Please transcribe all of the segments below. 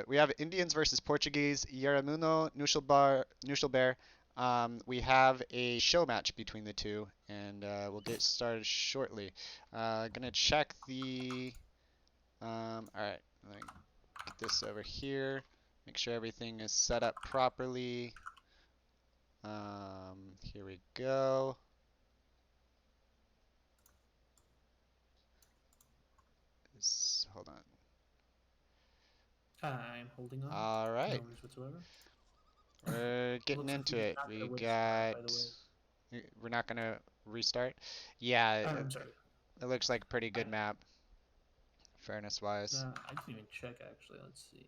We have Indians versus Portuguese, Jerimuno, Knuschelbär. We have a show match between the two, and we'll get started shortly. Gonna check the. All right, let me get this over here. Make sure everything is set up properly. Here we go. Hold on. I'm holding on. All No right, worries whatsoever. we're getting Looks like into we did it. not get a We wood start, by the got. way. We're not gonna restart. Yeah, I'm sorry. it looks like a pretty good map, fairness wise. I didn't even check actually. Let's see.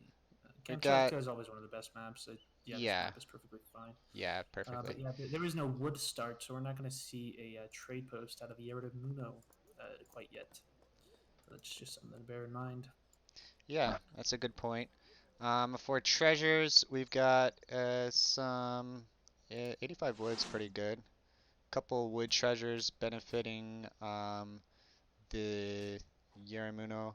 We Kamchatka got. is always one of the best maps. Yeah, this Yeah, map is perfectly fine. yeah, But perfectly. yeah, there is no wood start, so we're not going to see a trade post out of Jerimuno quite yet. That's just something to bear in mind. Yeah, that's a good point. For treasures, we've got some 85 wood's pretty good. Couple wood treasures benefiting the Jerimuno.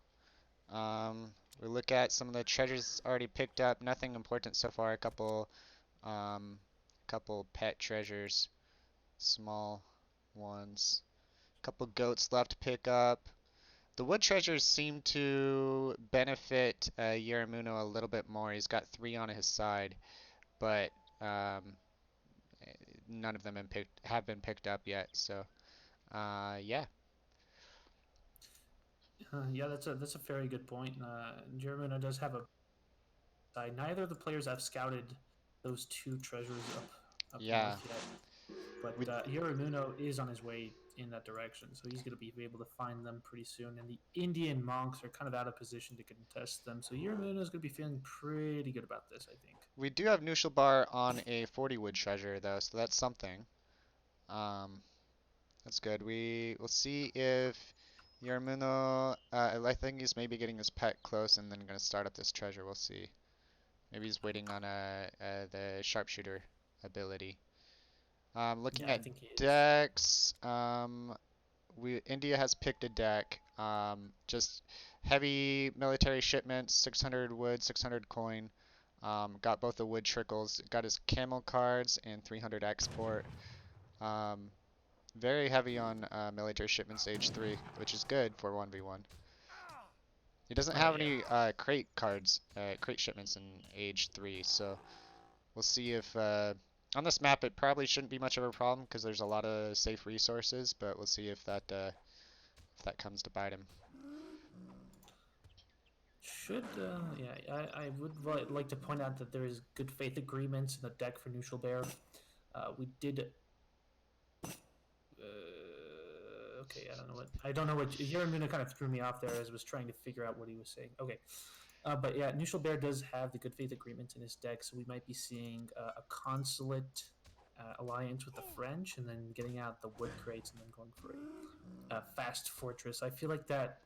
We look at some of the treasures already picked up. Nothing important so far. Um, couple pet treasures, small ones. Couple goats left to pick up. The wood treasures seem to benefit Yaramuno a little bit more. He's got three on his side, but um, none of them have been picked up yet. So, yeah, Yeah, that's a very good point. Jerimuno does have a side. Neither of the players have scouted those two treasures up yeah. north yet. But We Yorimuno is on his way in that direction, so he's going to be able to find them pretty soon. And the Indian monks are kind of out of position to contest them, so Yorimuno is going to be feeling pretty good about this, I think. we do have Nushelbar on a 40 wood treasure though, so that's something. Um, that's good. We will see if Yaramuno. I think he's maybe getting his pet close and then gonna start up this treasure. We'll see. Maybe he's waiting on the sharpshooter ability. Looking Yeah, I at think he is. decks, we India has picked a deck. Just heavy military shipments, 600 wood, 600 coin. Got both the wood trickles. Got his camel cards and 300 export. Um, very heavy on military shipments age 3, which is good for 1v1. He doesn't have Yeah. any crate cards, crate shipments in age 3, so we'll see if on this map it probably shouldn't be much of a problem because there's a lot of safe resources, but we'll see if that comes to bite him. Yeah, I would like to point out that there is good faith agreements in the deck for Neutral Bear. We did. Okay, I don't know what Yerimuna kind of threw me off there as I was trying to figure out what he was saying. Okay, but yeah, Neutral Bear does have the good faith agreements in his deck, so we might be seeing a consulate alliance with the French, and then getting out the wood crates, and then going for a fast fortress. I feel like that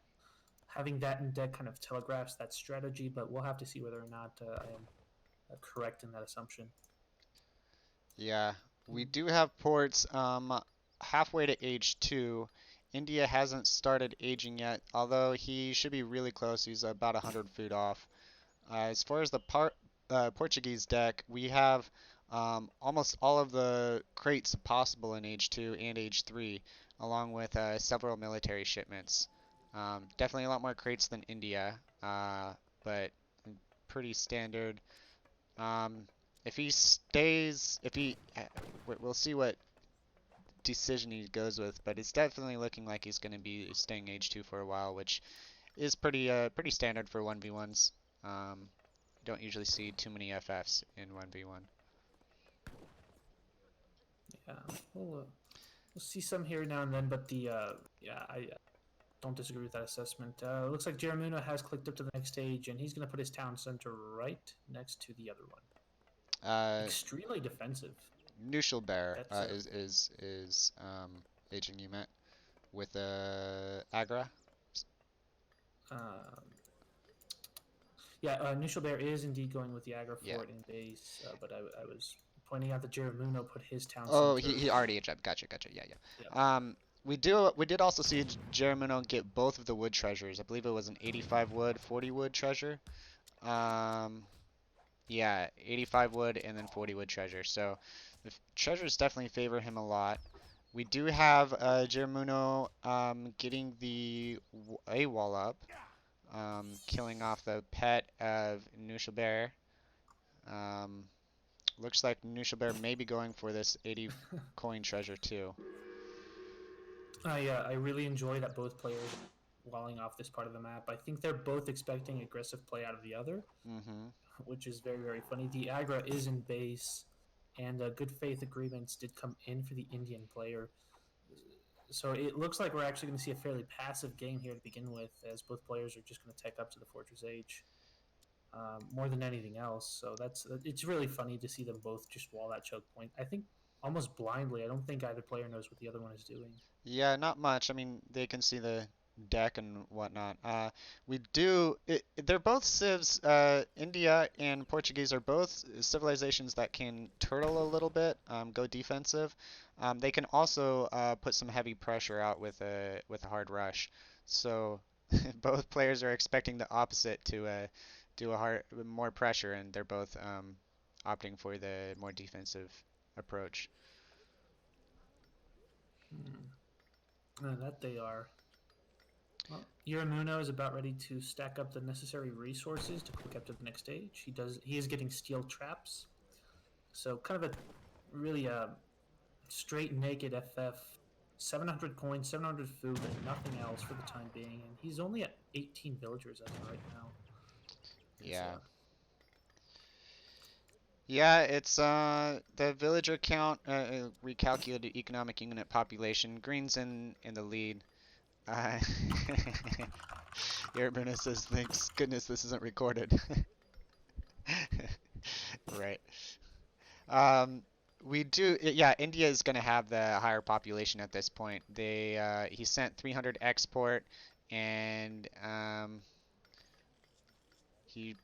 having that in deck kind of telegraphs that strategy, but we'll have to see whether or not I am correct in that assumption. Yeah, we do have ports halfway to age 2. India hasn't started aging yet, although he should be really close. He's about 100 food off. As far as the Portuguese deck, we have almost all of the crates possible in Age 2 and Age 3, along with several military shipments. Definitely a lot more crates than India, but pretty standard. Um, if he stays, if he, we'll see what decision he goes with, but it's definitely looking like he's going to be staying Age 2 for a while, which is pretty standard for 1v1s. You don't usually see too many FFs in 1v1. Yeah, we'll see some here now and then, but yeah, I don't disagree with that assessment. Looks like Jerimuno has clicked up to the next stage, and he's going to put his town center right next to the other one. Uh, Extremely defensive. Knuschelbär That's a is aging unit with Agra. um, yeah. Knuschelbär is indeed going with the Agra Yeah. Fort in base, but I was pointing out that Jerimuno put his town Oh, center. he already aged up. Gotcha, gotcha. Yeah, Yep. yeah. We did also see Jerimuno get both of the wood treasures. I believe it was an 85 wood, 40 wood treasure. Um, yeah, 85 wood and then 40 wood treasure. So the treasures definitely favor him a lot. We do have Jerimuno getting the A wall up, killing off the pet of Knuschelbär. Um, looks like Knuschelbär may be going for this 80 coin treasure too. I really enjoy that both players are walling off this part of the map. I think they're both expecting aggressive play out of the other, Mm-hmm. which is very, very funny. The Agra is in base, and good faith agreements did come in for the Indian player. So it looks like we're actually going to see a fairly passive game here to begin with, as both players are just going to tech up to the Fortress H more than anything else. So it's really funny to see them both just wall that choke point. I think almost blindly. I don't think either player knows what the other one is doing. Yeah, not much. I mean, they can see the deck and whatnot. We do. They're both civs. India and Portuguese are both civilizations that can turtle a little bit, go defensive. They can also put some heavy pressure out with a hard rush. So both players are expecting the opposite to do a hard more pressure, and they're both opting for the more defensive approach. That they are. Well, Jerimuno is about ready to stack up the necessary resources to click up to the next stage. He is getting steel traps, so kind of a really straight naked FF. 700 coins, 700 food, and nothing else for the time being. And he's only at 18 villagers as of right now. Is Yeah. Yeah, it's the villager count, recalculated economic unit population. Green's in the lead. Uh, Jerimuno says, "Thanks goodness this isn't recorded." Right. Um, we do, yeah. India is going to have the higher population at this point. He sent 300 export, and he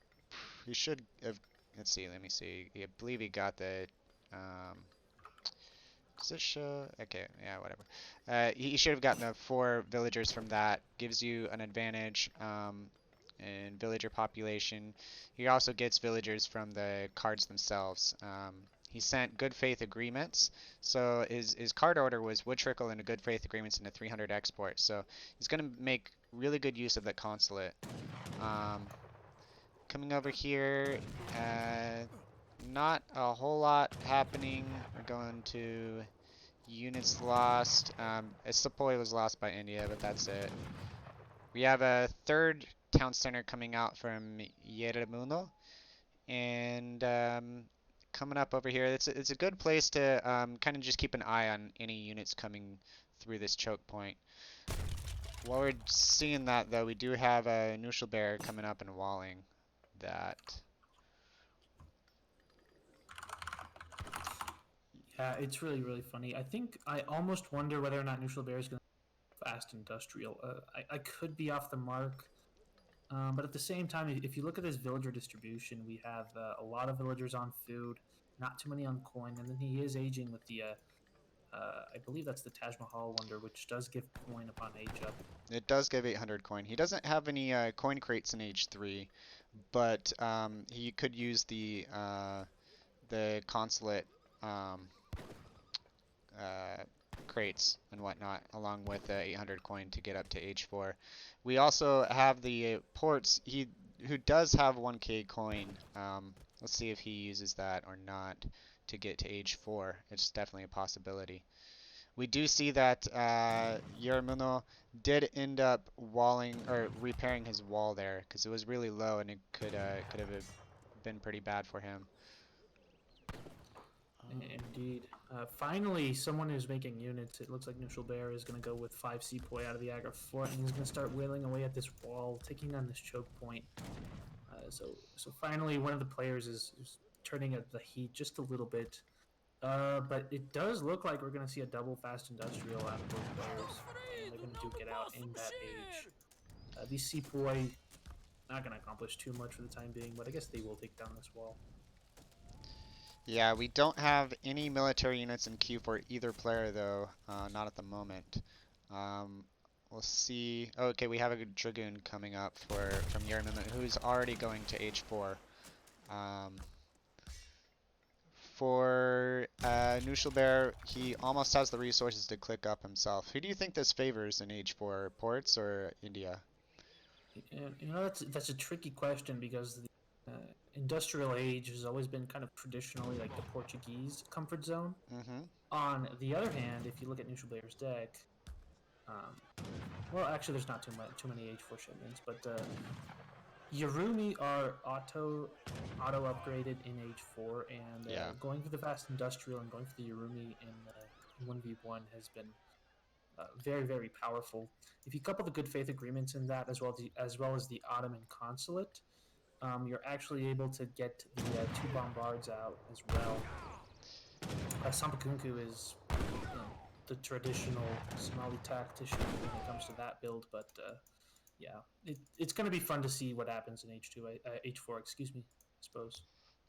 he should have. Let's see. Let me see. I believe he got the um, does it show? Okay, yeah, whatever. He should have gotten the 4 villagers from that. Gives you an advantage in villager population. He also gets villagers from the cards themselves. He sent good faith agreements. So his card order was wood trickle and a good faith agreements and a 300 export. So he's going to make really good use of the consulate. Um, coming over here, not a whole lot happening. We're going to units lost. Sepoy was lost by India, but that's it. We have a third town center coming out from Jerimuno, and coming up over here. It's a good place to kind of just keep an eye on any units coming through this choke point. While we're seeing that, though, we do have a Knuschelbär coming up and walling that. Yeah, it's really, really funny. I think I almost wonder whether or not Neutral Bear is going to fast industrial. I could be off the mark, but at the same time, if you look at this villager distribution, we have a lot of villagers on food, not too many on coin, and then he is aging with I believe that's the Taj Mahal wonder, which does give coin upon age up. It does give 800 coin. He doesn't have any coin crates in age 3, but he could use the consulate um, uh, crates and whatnot, along with the 800 coin to get up to age 4. We also have the ports. He who does have 1k coin. Let's see if he uses that or not to get to age 4. It's definitely a possibility. We do see that Jerimuno did end up walling or repairing his wall there because it was really low and it could have been pretty bad for him. Indeed. Finally, someone who's making units. It looks like Neutral Bear is going to go with 5 Sepoy out of the Agra fort, and he's going to start wailing away at this wall, taking down this choke point. So finally, one of the players is turning up the heat just a little bit. But it does look like we're going to see a double fast industrial out of both players, and they're going to duke it out in that age. These Sepoy not going to accomplish too much for the time being, but I guess they will take down this wall. Yeah, we don't have any military units in queue for either player though, not at the moment. Um, We'll see. Oh, okay, we have a Dragoon coming up for from Jerimuno, who's already going to H4. Um, for Knuschelbär, he almost has the resources to click up himself. Who do you think this favors in H4, Ports or India? That's a tricky question because the industrial age has always been kind of traditionally like the Portuguese comfort zone. Mm-hmm. On the other hand, if you look at Neutral Blair's deck, um, well, actually, there's not too many H4 shipments, but Yarumi are auto upgraded in H4, and Yeah. going for the fast industrial and going for the Yarumi in 1v1 has been very very powerful. If you couple the good faith agreements in that as well as the Ottoman consulate, you're actually able to get the two bombards out as well. Sampakunku is the traditional Somali tactician when it comes to that build, but yeah, it's going to be fun to see what happens in H4. Excuse me, I suppose.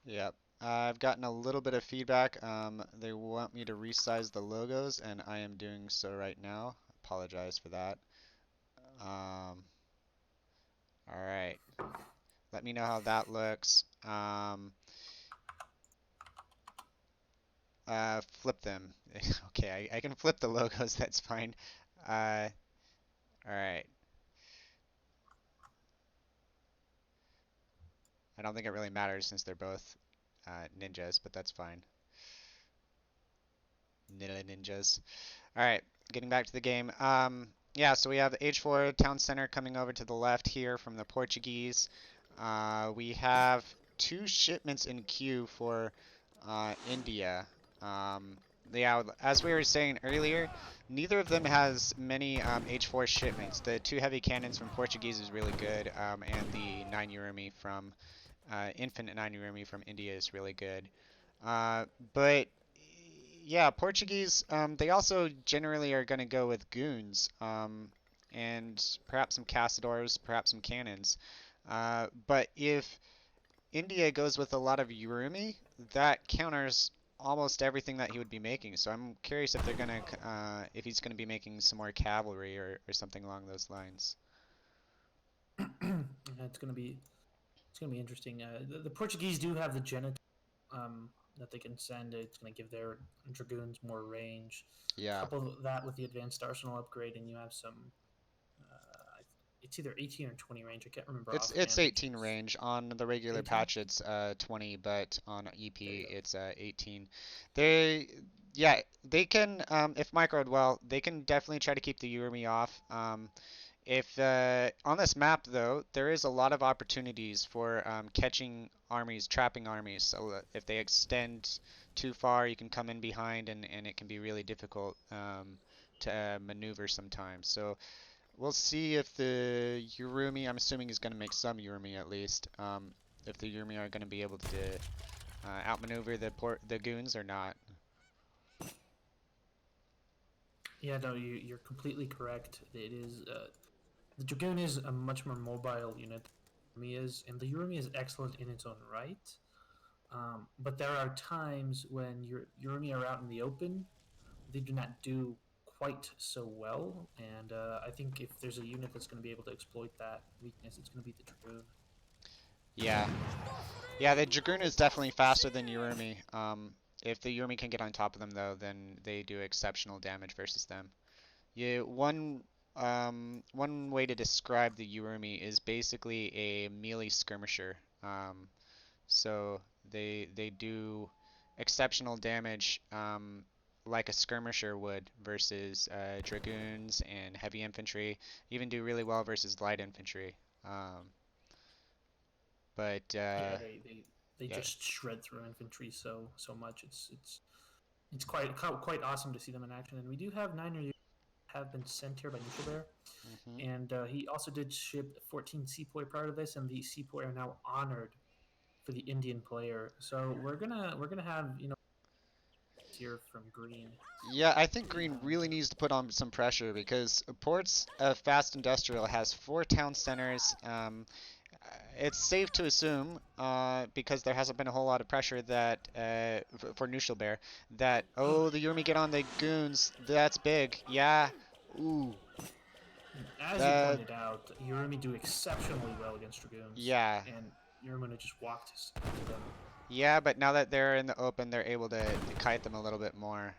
Yep. I've gotten a little bit of feedback. They want me to resize the logos, and I am doing so right now. Apologize for that. Um, all right. Let me know how that looks. Flip them. Okay, I can flip the logos. That's fine. Uh, all right. I don't think it really matters since they're both ninjas, but that's fine. Ninjas. All right, getting back to the game. Yeah, so we have H4 Town Center coming over to the left here from the Portuguese. We have two shipments in queue for India. Um, yeah, as we were saying earlier, neither of them has many H4 shipments. The two heavy cannons from Portuguese is really good, and the 9 Urumi from Infinite 9 Urumi from India is really good. Uh, but yeah, Portuguese, they also generally are going to go with goons, and perhaps some Castadors, perhaps some cannons. But if India goes with a lot of Urumi, that counters almost everything that he would be making. So I'm curious if they're gonna, if he's gonna be making some more cavalry or something along those lines. it's going to be interesting. The Portuguese do have the Genitor that they can send. It's going to give their dragoons more range. Yeah. Couple that with the advanced arsenal upgrade, and you have some. It's either 18 or 20 range. I can't remember It's offhand, which 18 is range. On the regular 18. patch it's 20, but on There EP you go. it's 18. They yeah, they can if microed well, they can definitely try to keep the Urumi off. If on this map though, there is a lot of opportunities for catching armies, trapping armies. So if they extend too far, you can come in behind and it can be really difficult to maneuver sometimes. So we'll see if the Urumi, I'm assuming he's going to make some Urumi at least, if the Urumi are going to be able to outmaneuver the goons or not. Yeah, no, you're completely correct. It is the dragoon is a much more mobile unit than the Urumi is, and the Urumi is excellent in its own right. But there are times when your Urumi are out in the open, they do not do quite so well. And I think if there's a unit that's going to be able to exploit that weakness, it's going to be the dragoon. Yeah, yeah, the Dragoon is definitely faster than Urumi. If the Urumi can get on top of them though, then they do exceptional damage versus them. Yeah, one way to describe the Urumi is basically a melee skirmisher. So they do exceptional damage like a skirmisher would versus dragoons and heavy infantry. Even do really well versus light infantry. Um, but Yeah, they yeah, just shred through infantry so much. It's quite awesome to see them in action. And we do have niner have been sent here by Knuschelbär. hmm And he also did ship 14 Sepoy prior to this, and the Sepoy are now honored for the Indian player. So we're gonna have here from Green. yeah. I think Green And really needs to put on some pressure because Port's Fast Industrial has four town centers. It's safe to assume, because there hasn't been a whole lot of pressure that for Neutral that oh the Yurmi get on the goons. That's big. Yeah. Ooh. As you That, pointed out, Yurumi do exceptionally well against Dragoons, yeah. and Yurumuna just walked into them. Yeah, but now that they're in the open, they're able to kite them a little bit more.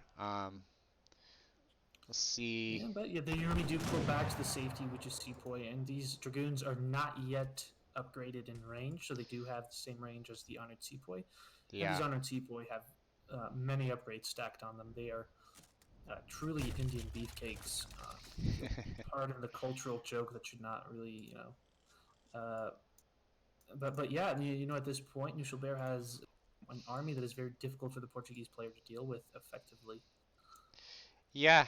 Let's see. Yeah, but yeah, the Yurumi do pull back to the safety, which is Sepoy, and these Dragoons are not yet upgraded in range, so they do have the same range as the Honored Sepoy. And these Yeah. Honored Sepoy have many upgrades stacked on them. They are truly Indian beefcakes. Pardon the cultural joke that should not really, but yeah, at this point, Knuschelbär has an army that is very difficult for the Portuguese player to deal with effectively. Yeah,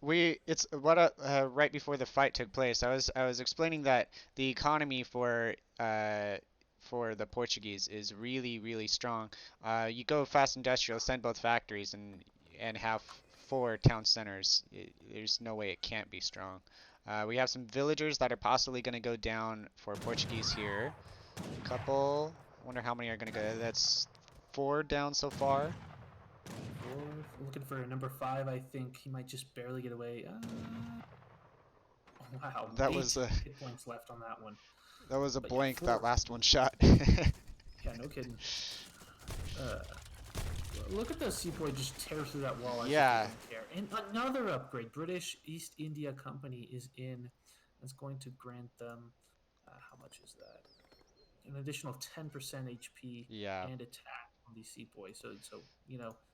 we it's what right before the fight took place. I was explaining that the economy for the Portuguese is really really strong. You go fast industrial, send both factories, and have four town centers. There's no way it can't be strong. We have some villagers that are possibly going to go down for Portuguese here. Couple. I wonder how many are going to go. That's four down so far. We're looking for number 5. I think he might just barely get away. Wow, That was 8 a hit points left on that one. That was a But yeah, blank, that 4. last one shot. Yeah, no kidding. Uh, Look at the Sepoy just tear through that wall as if they Yeah, don't care. And another upgrade. British East India Company is in. That's going to grant them. How much is that? An additional 10% HP yeah. and attack on the Sepoy. So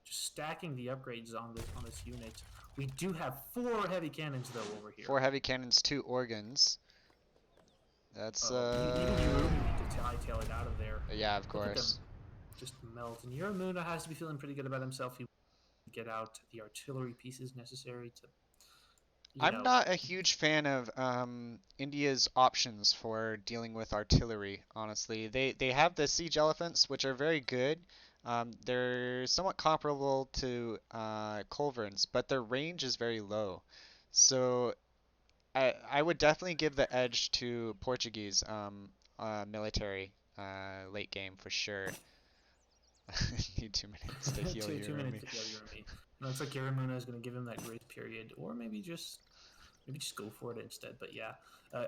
just stacking the upgrades on this unit. We do have 4 heavy cannons though over here. Four heavy cannons, two organs. That's, Even Yurumi need to hightail it out of there. yeah, of Look at them course. just melt. And Yuramuna has to be feeling pretty good about himself. He get out the artillery pieces necessary to, you I'm know, not a huge fan of India's options for dealing with artillery, honestly. They have the siege elephants, which are very good. They're somewhat comparable to culverins, but their range is very low. So I would definitely give the edge to Portuguese military late game for sure. Need 2 minutes to heal two minutes Urumi. to heal Yurumi. It's like Yerimuna is going to give him that grace period, or maybe just go for it instead. But yeah,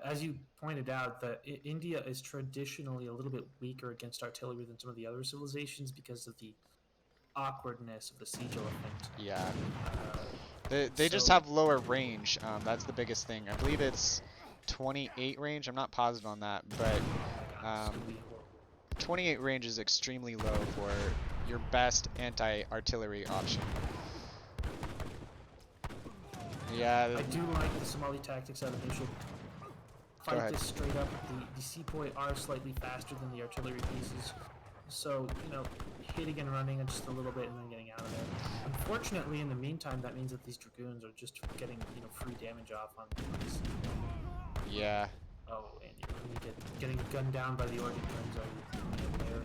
as you pointed out, that India is traditionally a little bit weaker against artillery than some of the other civilizations because of the awkwardness of the siege elephant. Yeah. Uh, They just so have lower range. That's the biggest thing. I believe it's 28 range. I'm not positive on that, but oh my god, this is um, going to be horrible. 28 range is extremely low for your best anti-artillery option. Yeah, I do like the Somali tactics out of Nushul. go Fight ahead. this straight up. The Sepoy are slightly faster than the artillery pieces. So, hitting and running just a little bit and then getting out of there. Unfortunately, in the meantime, that means that these Dragoons are just getting, free damage off on these. Yeah. Oh, and you're really getting gunned down by the organ guns over there.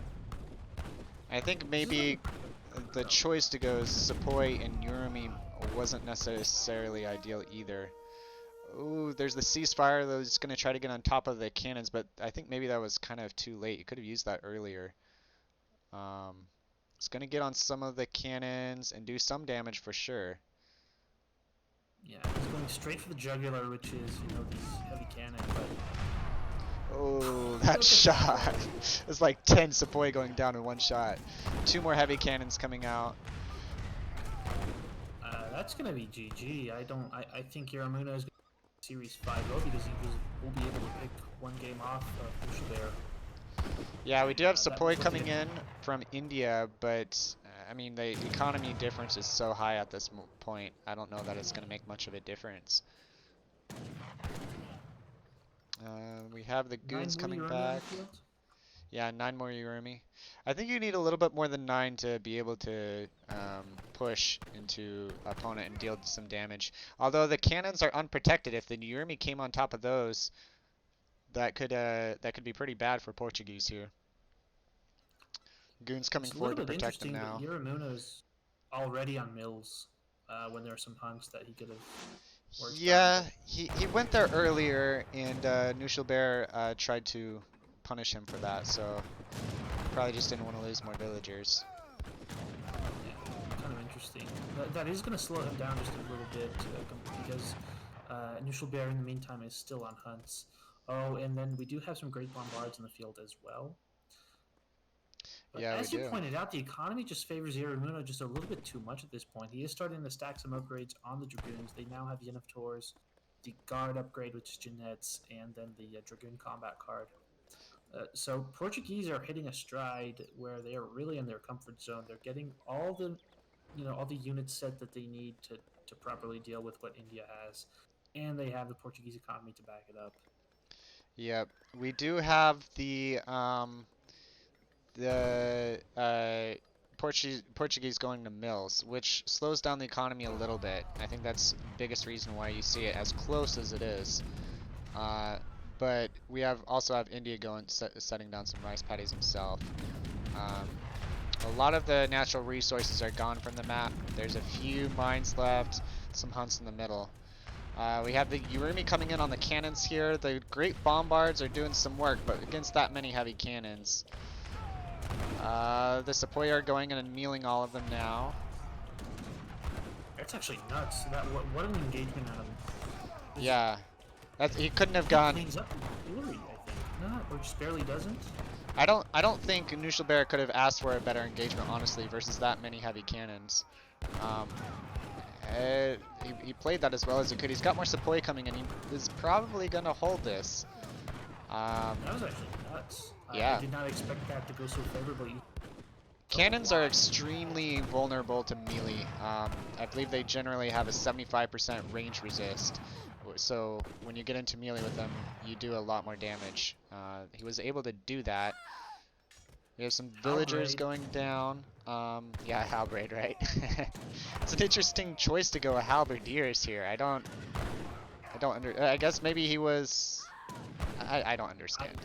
I think This is looking maybe pretty good, the though. choice to go Sepoy and Urumi wasn't necessarily ideal either. Ooh, there's the ceasefire that was going to try to get on top of the cannons, but I think maybe that was kind of too late. You could have used that earlier. Um, it's going to get on some of the cannons and do some damage for sure. Yeah, he's going straight for the jugular, which is, these heavy cannon, but Oh, that look at that shot. roll. It's like 10 Sepoy going down in one shot. Two more heavy cannons coming out. That's gonna be GG. I think Yaramuna is gonna Series 5-0 because will be able to pick one game off of Knuschelbär. Yeah, we And do have that Sepoy was looking coming at in from India, but I mean, the economy difference is so high at this point. I don't know that it's going to make much of a difference. We have the 9 goons more coming Urami on the back. field. Yeah, 9 more Urumi. I think you need a little bit more than 9 to be able to push into opponent and deal some damage. Although the cannons are unprotected, if the Urumi came on top of those, that could be pretty bad for Portuguese here. Goons coming It's a forward little to bit protect them interesting, but now. Yaramuna is already on Mills when there are some hunts that he could have worked on. Yeah, But he went there earlier, and Knuschelbär tried to punish him for that, so probably just didn't want to lose more villagers. yeah, kind of interesting. That is going to slow him down just a little bit because Knuschelbär, in the meantime, is still on hunts. Oh, and then we do have some great bombards in the field as well. But Yeah, we as you do. pointed out, the economy just favors Jerimuno just a little bit too much at this point. He is starting to stack some upgrades on the Dragoons. They now have Yen of Tours, the Guard upgrade, which is Jeanette's, and then the Dragoon combat card. So Portuguese are hitting a stride where they are really in their comfort zone. They're getting all the, all the units set that they need to properly deal with what India has, and they have the Portuguese economy to back it up. Yep. We do have the Portuguese going to mills, which slows down the economy a little bit. I think that's the biggest reason why you see it as close as it is. Uh, but we also have India setting down some rice paddies himself. Um, a lot of the natural resources are gone from the map. There's a few mines left, some hunts in the middle. We have the Urumi coming in on the cannons here. The great bombards are doing some work, but against that many heavy cannons. The Sepoy are going in and mealing all of them now. That's actually nuts. What an engagement out of him. Yeah, he couldn't have He gone. cleans up artillery, I think. Not, or just barely doesn't. I don't think Knuschelbär could have asked for a better engagement, honestly, versus that many heavy cannons. Um, he played that as well as he could. He's got more Sepoy coming in. He is probably gonna hold this. That was actually nuts. I Yeah. did not expect that to go so favorably. Don't know Cannons are why. extremely vulnerable to melee. I believe they generally have a 75% range resist. So when you get into melee with them, you do a lot more damage. He was able to do that. We have some villagers Halbrade. going down. Yeah, halberd, right? It's an interesting choice to go a halberdiers here. I guess maybe he was. I don't I'm understand.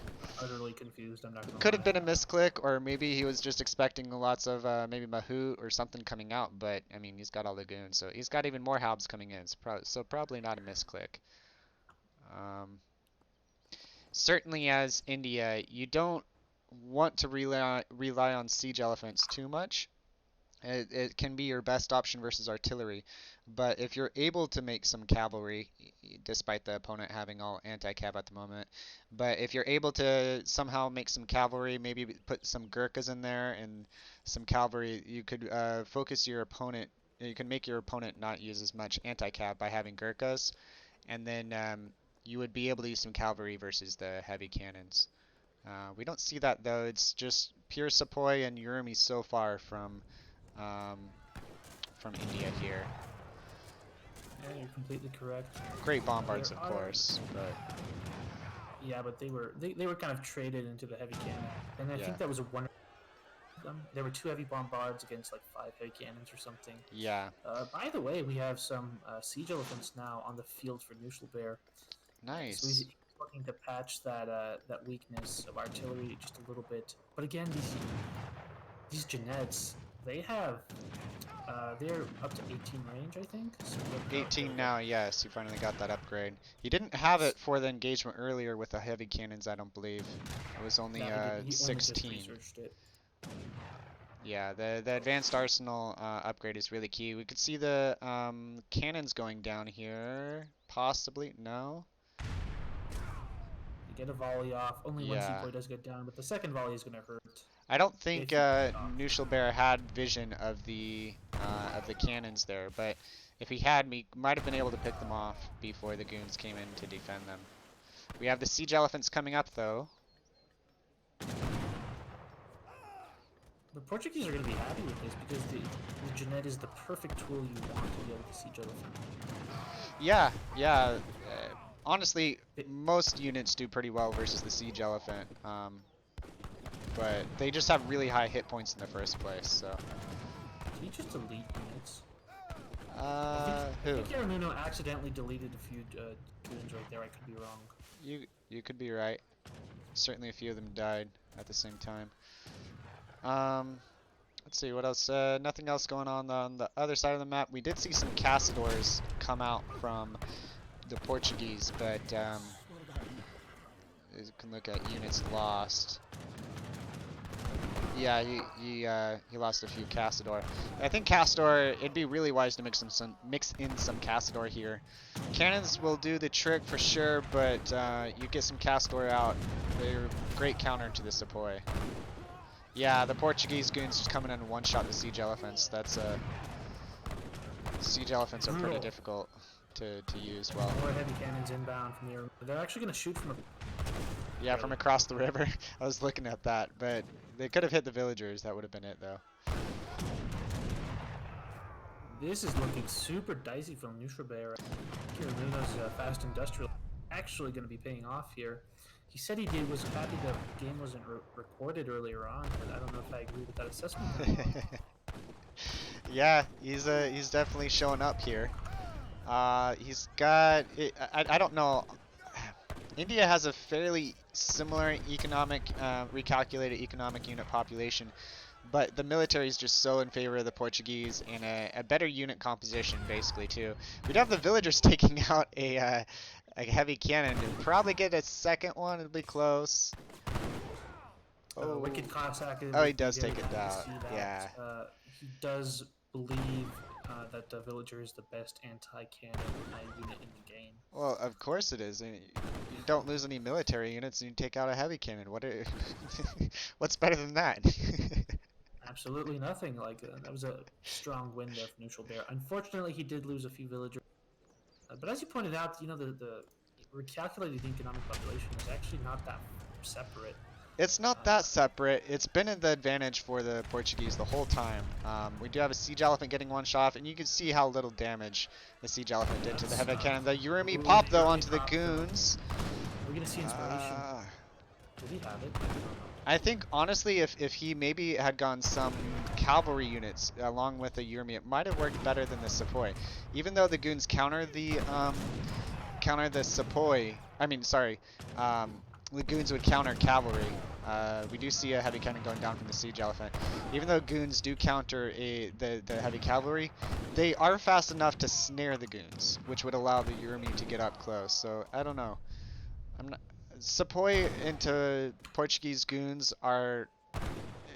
utterly confused. I'm not gonna Could have lie. been a misclick, or maybe he was just expecting lots of maybe Mahout or something coming out. But I mean, he's got all the goons, so he's got even more halbs coming in. So probably not a misclick. Um, Certainly, as India, you don't want to rely on siege elephants too much. It can be your best option versus artillery, but if you're able to make some cavalry, despite the opponent having all anti-cav at the moment, but if you're able to somehow make some cavalry, maybe put some Gurkhas in there and some cavalry, you could focus your opponent. You can make your opponent not use as much anti-cav by having Gurkhas, and then you would be able to use some cavalry versus the heavy cannons. We don't see that though. It's just pure Sepoy and Urumi so far um, from India here. Yeah, you're completely correct. Great There bombards, of are, course, but yeah, but they were kind of traded into the heavy cannon, and I yeah, think that was one of them. There were two heavy bombards against like five heavy cannons or something. yeah, By the way, we have some siege elephants now on the field for Knuschelbär. So he's nice. looking to patch that weakness of artillery just a little bit. But again, these Jeanettes, they have they're up to 18 range, I think. So oh, there 18 we go. now, yes, he finally got that upgrade. He didn't have it for the engagement earlier with the heavy cannons, I don't believe. It was only No, he didn't. He only just 16. researched it. Yeah, the advanced arsenal upgrade is really key. We could see the cannons going down here. Possibly, no? You get a volley off. Only one Yeah. sepoy does get down, but the second volley is going to hurt I don't think if you get it off. Knuschelbär had vision of the cannons there, but if he had, we might have been able to pick them off before the goons came in to defend them. We have the siege elephants coming up though. The Portuguese are going to be happy with this because the Jeanette is the perfect tool you want to deal with the siege elephant. Yeah, yeah. Honestly, It, most units do pretty well versus the siege elephant, but they just have really high hit points in the first place. So, did he just delete units? I who? think Jerimuno accidentally deleted a few goons right there. I could be wrong. You could be right. Certainly, a few of them died at the same time. Let's see what else. Nothing else going on the other side of the map. We did see some Caçadors come out from the Portuguese, but you can look at units lost. Yeah, he lost a few Cassador. I think Cassador, it'd be really wise to mix in some Cassador here. Cannons will do the trick for sure, but you get some Cassador out. They're great counter to the Sepoy. Yeah, the Portuguese goons just coming in and one-shot the siege elephants. That's siege elephants are pretty Brutal. difficult to use well. More heavy cannons inbound from the. They're actually going to shoot from a. Yeah, from across the river. I was looking at that, but they could have hit the villagers. That would have been it, though. This is looking super dicey from Knuschelbär. Jerimuno's fast industrial actually going to be paying off here. He said he was happy the game wasn't recorded earlier on, but I don't know if I agree with that assessment. Yeah, he's definitely showing up here. He's got I don't know. India has a fairly similar economic recalculated economic unit population, but the military is just so in favor of the Portuguese and a better unit composition basically too. We'd have the villagers taking out a heavy cannon and probably get a second one. It'll be close. Oh. Wicked Cossack. Oh, he does take it down. Yeah. He does believe that the villager is the best anti-cannon unit in the game. Well, of course it is. You don't lose any military units and you take out a heavy cannon. What's better than that? Absolutely nothing. Like that was a strong win there for Knuschelbär. Unfortunately, he did lose a few villagers. But as you pointed out, the recalculated economic population is actually not that separate. It's not that separate. It's been in the advantage for the Portuguese the whole time. We do have a siege elephant getting one shot off, and you can see how little damage the siege elephant did to the heavy cannon. The Urumi pop though onto the goons. We're gonna see inspiration. Did he have it? I think honestly, if he maybe had gone some cavalry units along with the Urumi, it might have worked better than the Sepoy. Even though the goons counter the Sepoy. I mean, sorry. The goons would counter cavalry. We do see a heavy cannon going down from the siege elephant. Even though goons do counter the heavy cavalry, they are fast enough to snare the goons, which would allow the Urumi to get up close. So I don't know. I'm not. Sepoy into Portuguese goons are.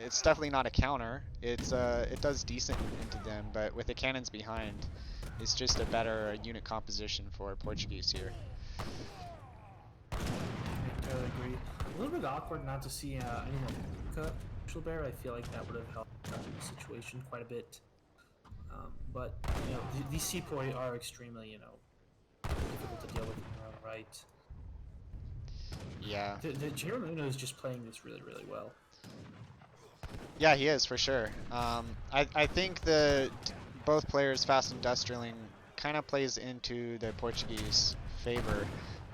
It's definitely not a counter. It does decent into them, but with the cannons behind, it's just a better unit composition for Portuguese here. I agree. A little bit awkward not to see anyone Knuschelbär. I feel like that would have helped the situation quite a bit. But these Sepoy are extremely difficult to deal with in their own right. Yeah. The Jerimuno is just playing this really, really well. Yeah, he is for sure. I think both players fast industrialing kind of plays into the Portuguese favor.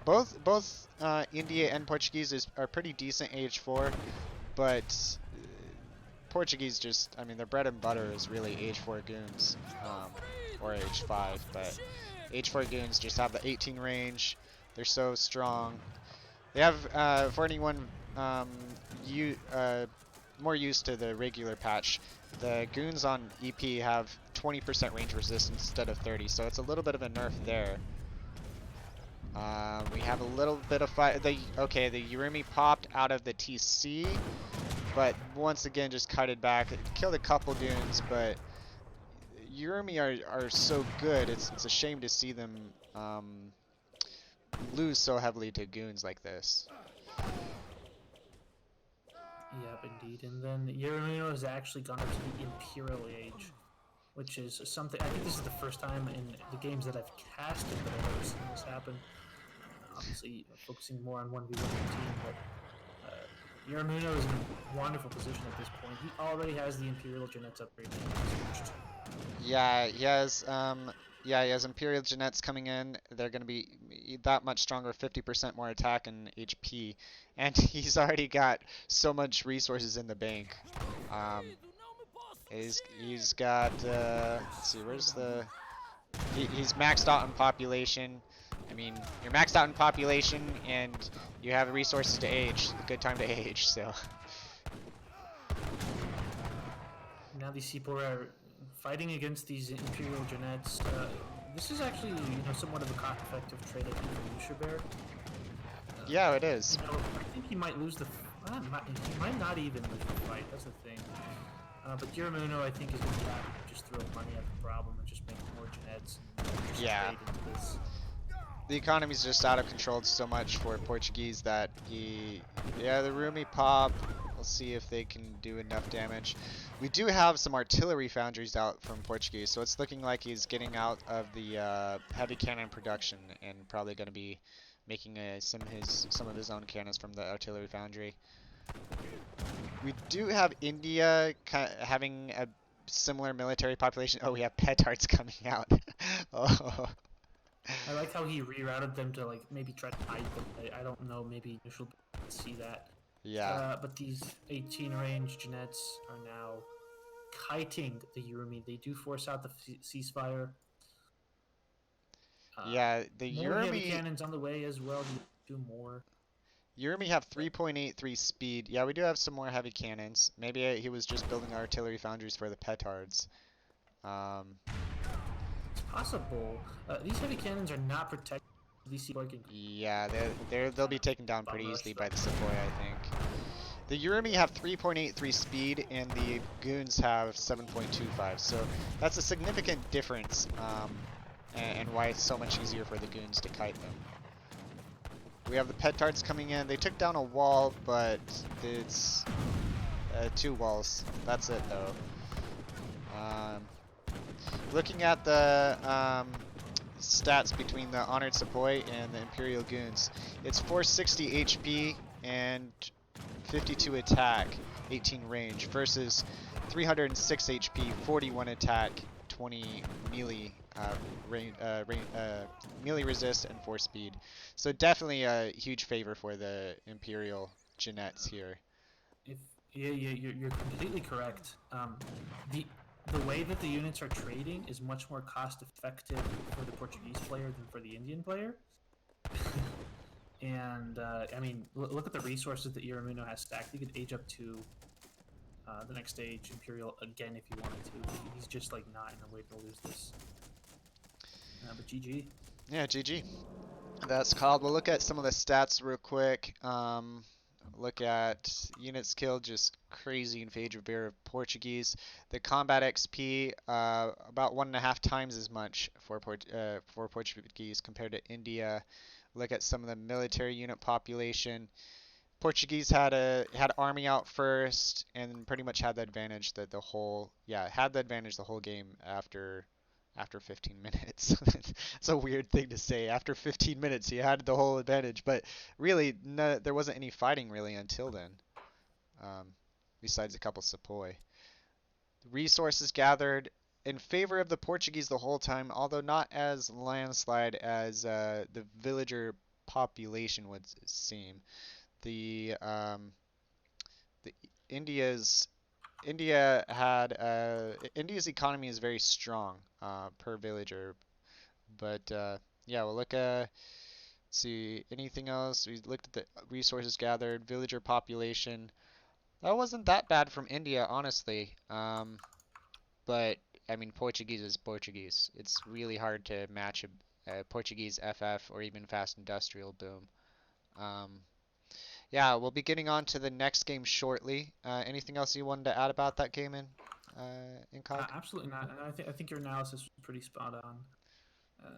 Both India and Portuguese are pretty decent H4, but Portuguese I mean, their bread and butter is really H4 goons, or H5, but H4 goons just have the 18 range. They're so strong. They have, for anyone more used to the regular patch, the goons on EP have 20% range resistance instead of 30, so it's a little bit of a nerf there. We have a little bit of fight. The Urumi popped out of the TC, but once again just cut it back. It killed a couple goons, but Urumi are so good. It's a shame to see them lose so heavily to goons like this. Yep, indeed. And then Jerimuno has actually gone up to the Imperial Age, which is something. I think this is the first time in the games that I've casted that I've ever seen this happen. Obviously, focusing more on 1v1 team, but Jerimuno is in a wonderful position at this point. He already has the Imperial Genets upgrade. Yeah, he has. Yeah, he has Imperial Genets coming in. They're going to be that much stronger, 50% more attack and HP, and he's already got so much resources in the bank. He's got. Let's see, where's the? He's maxed out in population. I mean, you're maxed out in population and you have resources to age. A good time to age, so. Now these Sepoy are fighting against these Imperial Genets. This is actually, somewhat of a cost-effective trade, I think, for Knuschelbär. Yeah, it is. I think he might lose the. He might not even lose the fight. That's the thing. But Jerimuno, I think, is going to just throw money at the problem and just make more Jeanettes and just Yeah, trade into this. the economy's just out of control so much for Portuguese that yeah, the Rumi pop. We'll see if they can do enough damage. We do have some artillery foundries out from Portuguese, so it's looking like he's getting out of the heavy cannon production and probably going to be making some of his own cannons from the artillery foundry. We do have India having a similar military population. Oh, we have petards coming out. Oh, I like how he rerouted them to like maybe try to hide them. I don't know. Maybe Nuschel can see that. yeah. But these 18 range Jeanettes are now kiting the Yurumi. They do force out the ceasefire. Uh, Yeah, the More heavy Urumi cannons on the way as well. Do more. Urumi have But 3.83 speed. Yeah, we do have some more heavy cannons. Maybe he was just building artillery foundries for the petards. Um, it's possible. These heavy cannons are not protected. DC boy can yeah, they'll kind be of taken down bum pretty rush easily them. by the Sepoy, I think. The Urumi Yeah. have 3.83 speed, and the Goons have 7.25. So that's a significant difference, and why it's so much easier for the Goons to kite them. We have the petards coming in. They took down a wall, but it's 2 walls. That's it, though. Um, Looking at the stats between the Honored Sepoy and the Imperial Goons, it's 460 HP and 52 attack, 18 range, versus 306 HP, 41 attack, 20 melee melee resist, and 4 speed. So definitely a huge favor for the Imperial Jeanettes here. If yeah, you're completely correct. The the way that the units are trading is much more cost effective for the Portuguese player than for the Indian player. And I mean, look at the resources that Jerimuno has stacked. He could age up to the next stage Imperial again if he wanted to. He's just like not in a way to lose this. But GG. Yeah, GG. That's called. We'll look at some of the stats real quick. Look at units killed, just crazy in favor of Portuguese. The combat XP, about 1.5 times as much for Portuguese compared to India. Look at some of the military unit population. Portuguese had army out first and pretty much had the advantage had the advantage the whole game after 15 minutes. It's a weird thing to say. After 15 minutes, he had the whole advantage, but really, no, there wasn't any fighting really until then, um, besides a couple sepoy. Resources gathered in favor of the Portuguese the whole time, although not as landslide as the villager population would seem. The the India's India's economy is very strong per villager, but yeah, we'll look at see anything else. We looked at the resources gathered, villager population. That wasn't that bad from India, honestly. But I mean, Portuguese is Portuguese. It's really hard to match a Portuguese FF or even fast industrial boom. Um, Yeah, we'll be getting on to the next game shortly. Anything else you wanted to add about that game in COG? Absolutely not. And I think your analysis was pretty spot on. Uh,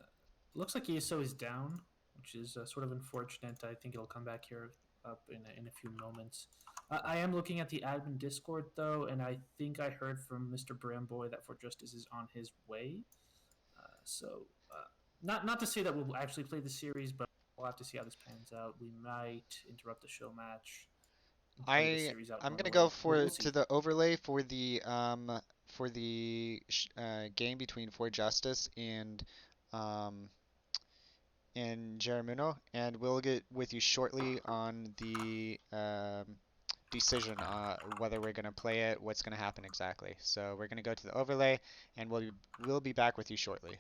Looks like ESO is down, which is sort of unfortunate. I think it'll come back here up in a few moments. I am looking at the admin Discord though, and I think I heard from Mr. Bramboy that For Justice is on his way. Not to say that we'll actually play the series, but we'll have to see how this pans out. We might interrupt the show match and play the series out I'm gonna go normally. We'll for to see. the overlay for the game between For Justice um and Jerimuno, and we'll get with you shortly on the decision whether we're gonna play it, what's gonna happen exactly. So we're gonna go to the overlay, and we'll be back with you shortly.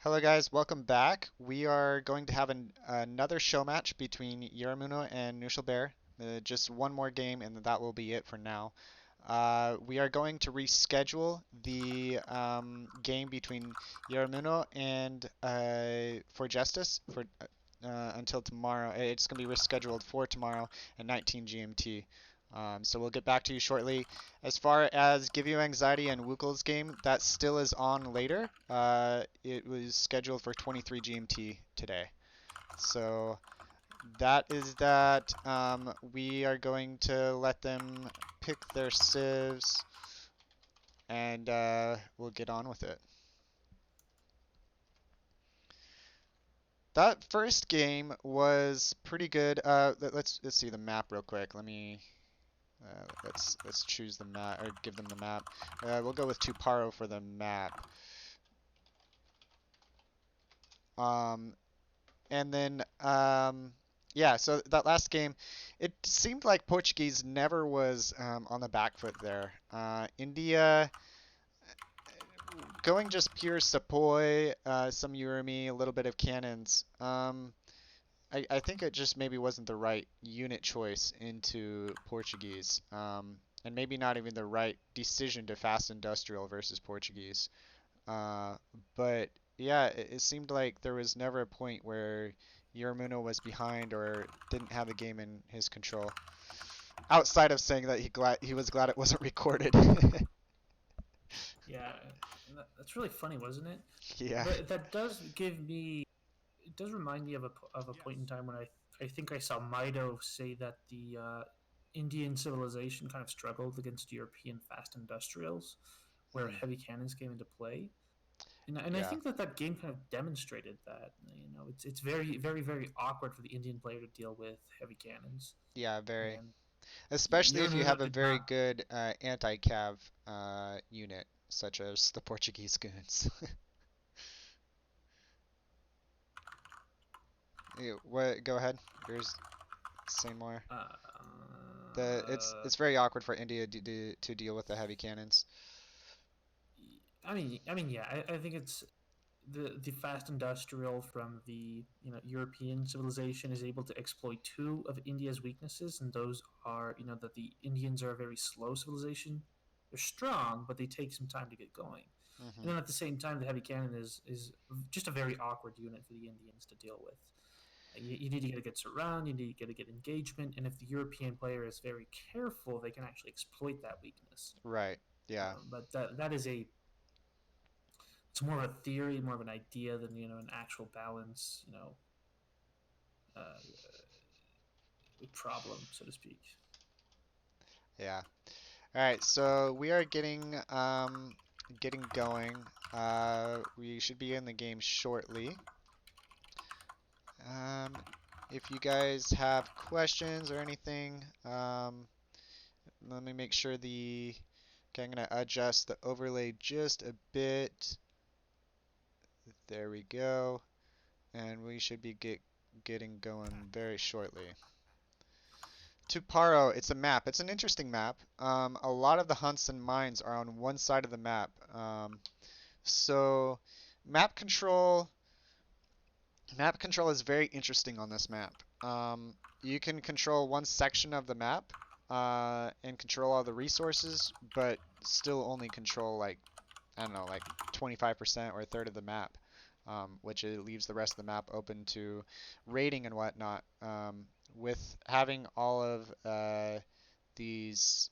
Hello guys, welcome back. We are going to have another show match between Jerimuno and Knuschelbär. Just one more game and that will be it for now. We are going to reschedule the game between Jerimuno and for Justice for until tomorrow. It's going to be rescheduled for tomorrow at 19 GMT. So we'll get back to you shortly. As far as Give You Anxiety and Wukel's game, that still is on later. It was scheduled for 23 GMT today. So that is that. We are going to let them pick their civs, and we'll get on with it. That first game was pretty good. Let's see the map real quick. Let's choose the map or give them the map. We'll go with Tuparo for the map. Um, and then yeah, so that last game, it seemed like Portuguese never was on the back foot there. India going just pure Sepoy, some Urimi, a little bit of cannons. I think it just maybe wasn't the right unit choice into Portuguese. And maybe not even the right decision to fast industrial versus Portuguese. Uh, but yeah, it seemed like there was never a point where Jerimuno was behind or didn't have the game in his control. Outside of saying that he was glad it wasn't recorded. Yeah, that's really funny, wasn't it? Yeah. But that does give me. It does remind me of a point in time when I think I saw Mido say that the Indian civilization kind of struggled against European fast industrials, where Hmm. heavy cannons came into play. And I Yeah. think that game kind of demonstrated that. It's very awkward for the Indian player to deal with heavy cannons, Yeah, very. and Especially if you Yurmuno have a did very not. good anti-cav unit, such as the Portuguese goons. What? Go ahead. Yours. Say more. It's very awkward for India to deal with the heavy cannons. Yeah, I think it's the fast industrial from the European civilization is able to exploit two of India's weaknesses, and those are that the Indians are a very slow civilization. They're strong, but they take some time to get going. And Hmm. then at the same time, the heavy cannon is just a very awkward unit for the Indians to deal with. You need to get a good surround, you need to get a good engagement, and if the European player is very careful, they can actually exploit that weakness. Right. Yeah. But that is a it's more of a theory, more of an idea than an actual balance, uh, problem, so to speak. Yeah. All right. So we are getting going. We should be in the game shortly. Um, if you guys have questions or anything, let me make sure the. Okay, I'm gonna adjust the overlay just a bit. There we go. And we should be getting going very shortly. Tuparo, it's a map. It's an interesting map. A lot of the hunts and mines are on one side of the map. So map control, map control is very interesting on this map. You can control one section of the map and control all the resources, but still only control like I don't know, like 25% or a third of the map, which it leaves the rest of the map open to raiding and whatnot. With having all of these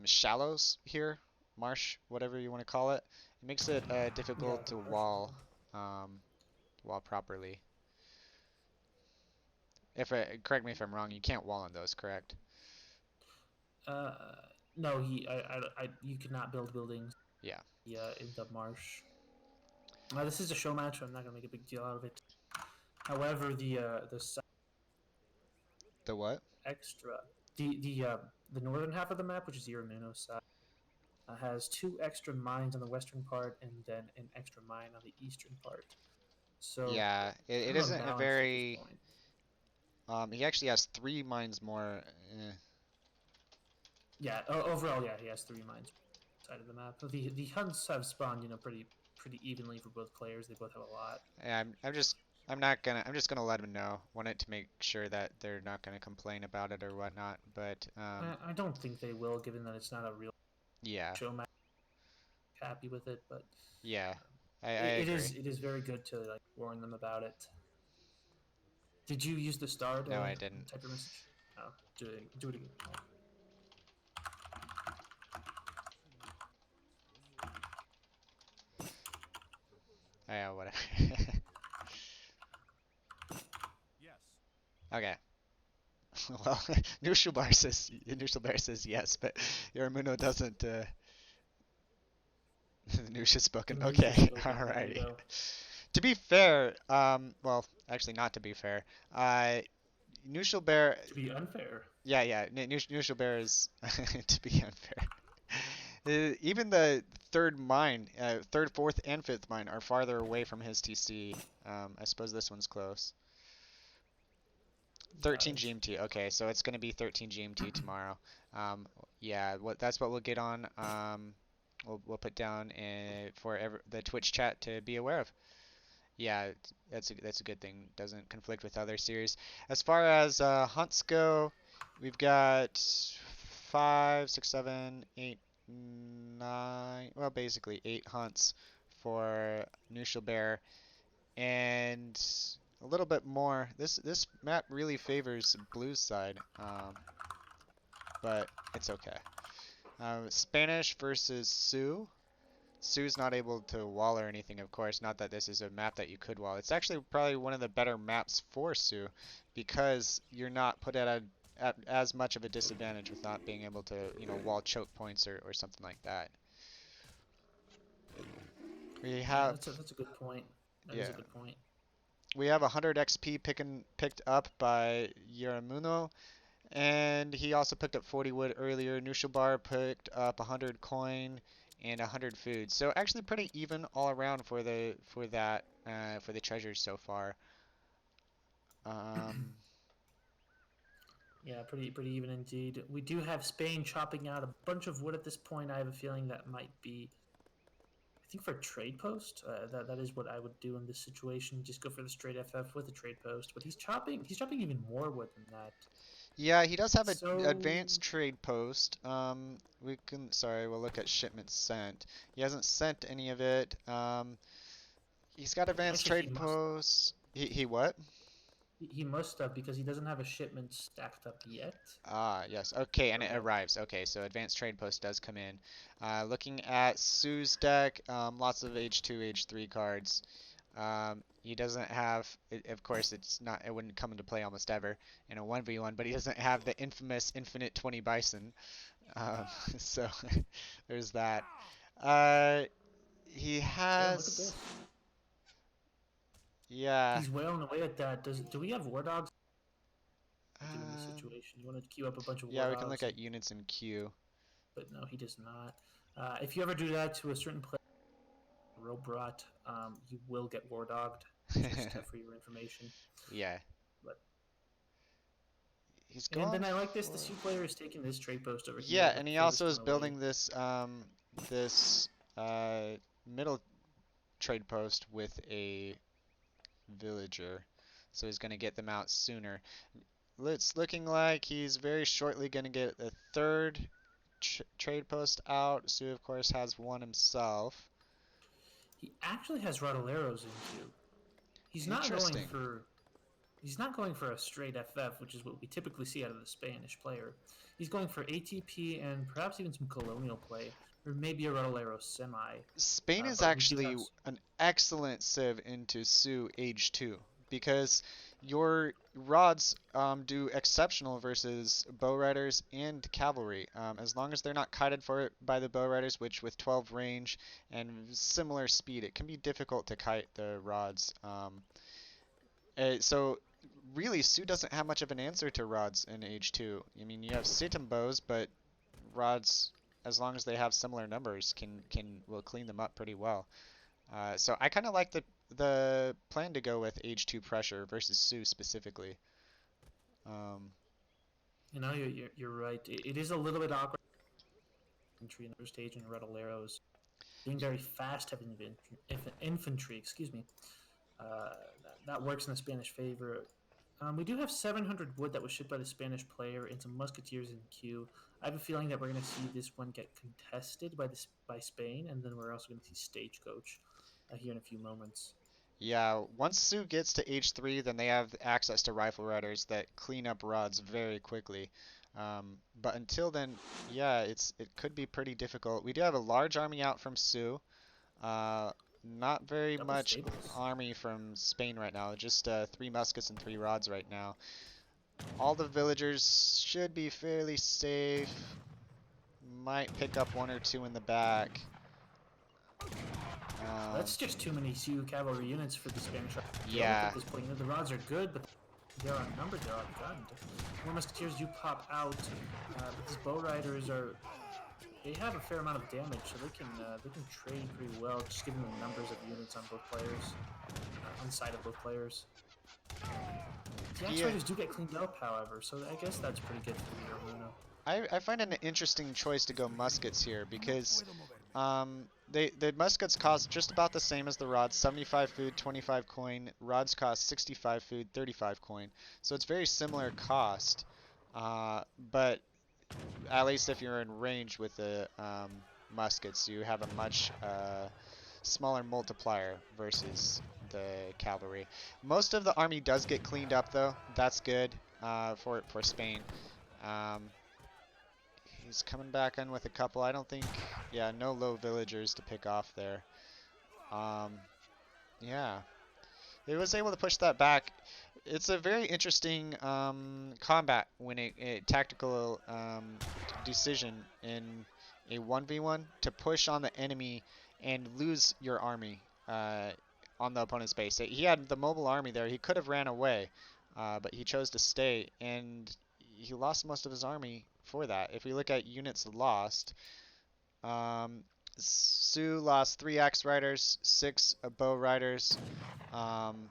shallows here, marsh, whatever you want to call it, it makes it Yeah, difficult the to marshes. um, wall properly. Correct me if I'm wrong, you can't wall on those, correct? Uh, no, you cannot build buildings. Yeah. In the marsh. This is a show match. So I'm not gonna make a big deal out of it. However, the The what? extra the northern half of the map, which is Jerimuno side, has two extra mines on the western part and then an extra mine on the eastern part. So Yeah, it kind of isn't a unbalanced at this very. point. He actually has three mines more. Yeah, overall, yeah, he has three mines side of the map. The hunts have spawned, pretty pretty evenly for both players. They both have a lot. I'm just gonna let them know. Want it to make sure that they're not gonna complain about it or whatnot. But I don't think they will, given that it's not a real yeah, show match. Happy with it, but yeah, um, I agree. it is very good to like warn them about it. Did you use the star No, to I didn't. type your message? Oh, do it again. Oh, yeah, whatever. Okay. Well, Knuschelbär says yes, but Jerimuno doesn't. Noosh has spoken. Noosh has Okay, spoken. There you alrighty. go. To be fair, well, actually not to be fair, Knuschelbär, To be unfair, yeah, Knuschelbär is to be unfair. Even the third mine, third, fourth, and fifth mine are farther away from his TC. I suppose this one's close. got 13 it. GMT. Okay, so it's gonna be 13 GMT tomorrow. Um, yeah, that's what we'll get on. We'll put down for the Twitch chat to be aware of. Yeah, that's a good thing. Doesn't conflict with other series. As far as hunts go, we've got five, six, seven, eight, nine. Well, basically 8 hunts for Bear, and a little bit more. This map really favors Blue's side, but it's okay. Spanish versus Sioux. Sue's not able to wall or anything, of course. Not that this is a map that you could wall. It's actually probably one of the better maps for Sue because you're not put at as much of a disadvantage with not being able to, wall choke points or something like that. We Yeah, have, that's a good point. That is yeah, a good point. we have 100 XP picked up by Jerimuno, and he also picked up 40 wood earlier. Nushalbar picked up 100 coin and 100 food. So actually pretty even all around for the treasures so far. Um, Yeah, pretty even indeed. We do have Spain chopping out a bunch of wood at this point. I have a feeling that might be, I think, for trade post. That is what I would do in this situation. Just go for the straight FF with a trade post. But he's chopping even more wood than that. yeah, he does have an So advanced trade post. Sorry, we'll look at shipments sent. He hasn't sent any of it. He's got advanced actually, trade posts. He what? he must have because he doesn't have a shipment stacked up yet. Ah, yes. Okay, and it So arrives. Okay, so advanced trade post does come in. Looking at Sue's deck, lots of H2, H3 cards. He doesn't have, of course, it wouldn't come into play almost ever in a 1v1, but he doesn't have the infamous Infinite 20 Bison. Um, so there's that. Uh, he okay, look at has, this. yeah. He's wailing away at that. Do we have war dogs? Do in this Um, situation, you want to queue up a bunch of war yeah, we can look dogs, at units in queue. but no, he does not. If you ever do that to a certain player, Robot, you will get war dogged. Just for your information. Yeah, But he's and going then I like this. The for. C player is taking this trade post over Yeah, here. The and he furthest also is one away. building this uh middle trade post with a villager. So he's going to get them out sooner. It's looking like he's very shortly going to get a third trade post out. Sue, of course, has one himself. He actually has Rodoleros in queue. He's not going Interesting. for He's not going for a straight FF, which is what we typically see out of the Spanish player. He's going for ATP and perhaps even some colonial play, or maybe a Rodolero semi. Spain is But we do have actually an excellent civ into Sue Age 2 because your rods do exceptional versus bow riders and cavalry. As long as they're not kited for it by the bow riders, which with 12 range and similar speed, it can be difficult to kite the rods. So really, Sue doesn't have much of an answer to rods in Age 2. I mean, you have Situm bows, but rods, as long as they have similar numbers, can will clean them up pretty well. So I kind of like the plan to go with Age 2 pressure versus Sue specifically. Um, you're right. It is a little bit awkward entry in the first stage in Rodoleros. being very fast heavy infantry. Excuse me. That works in the Spanish favor. We do have 700 wood that was shipped by the Spanish player into musketeers in queue. I have a feeling that we're going to see this one get contested by Spain, and then we're also going to see stagecoach here in a few moments. Yeah, once Sue gets to H3, then they have access to rifle riders that clean up rods very quickly. But until then, yeah, it could be pretty difficult. We do have a large army out from Sue. Uh, Not very Double much stables. army from Spain right now. Just three muskets and three rods right now. All the villagers should be fairly safe. Might pick up one or two in the back. Um, That's just too many Sioux cavalry units for the Spanish to deal with yeah, at this point. You know, the rods are good, but they're outnumbered, they're outgunned. More musketeers do pop out, but these bow riders are they have a fair amount of damage, so they can trade pretty well, just given the numbers of units on both players, on the side of both players. The axe yeah. riders do get cleaned up, however, so I guess that's pretty good for Jerimuno. I find it an interesting choice to go muskets here because the muskets cost just about the same as the rods, 75 food, 25 coin. Rods cost 65 food, 35 coin. So it's very similar cost. But at least if you're in range with the muskets, you have a much smaller multiplier versus the cavalry. Most of the army does get cleaned up though. That's good for Spain. Um, He's coming back in with a couple. I don't think, yeah, no low villagers to pick off there. Um, yeah, he was able to push that back. It's a very interesting combat when a tactical decision in a 1v1 to push on the enemy and lose your army on the opponent's base. He had the mobile army there. He could have ran away, but he chose to stay, and he lost most of his army for that. If we look at units lost, um, Sue lost three axe riders, six bow riders, um,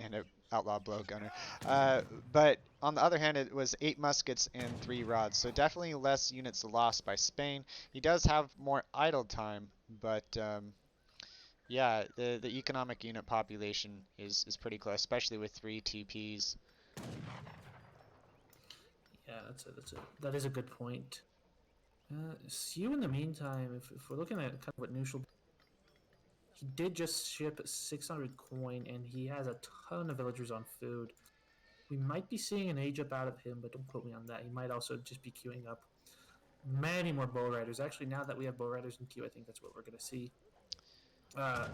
and an outlaw blowgunner. Uh, but on the other hand, it was eight muskets and three rods, so definitely less units lost by Spain. He does have more idle time, but yeah, the economic unit population is pretty close, especially with three TPs. Yeah, that is a good point. Sioux, in the meantime, if we're looking at kind of what Nushel, he did just ship 600 coin, and he has a ton of villagers on food. We might be seeing an age up out of him, but don't quote me on that. He might also just be queuing up many more bow riders. Actually, now that we have bow riders in queue, I think that's what we're going to see.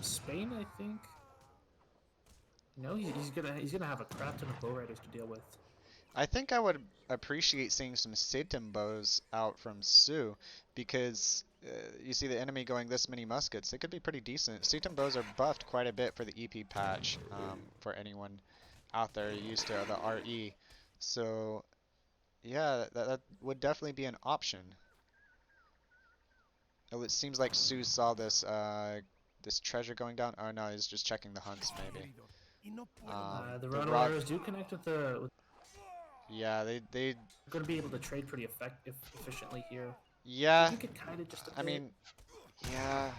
Spain, I think. No, he's gonna have a crap ton of bow riders to deal with. I think I would appreciate seeing some Satan bows out from Sue because you see the enemy going this many muskets. It could be pretty decent. Satan bows are buffed quite a bit for the EP patch for anyone out there used to the RE. So yeah, that would definitely be an option. Oh, it seems like Sue saw this treasure going down. Oh no, he's just checking the hunts maybe. The The roto rod, arrows do connect with the. yeah, they We're gonna be able to trade pretty efficiently here. They yeah. do get kited just a I bit. mean, yeah.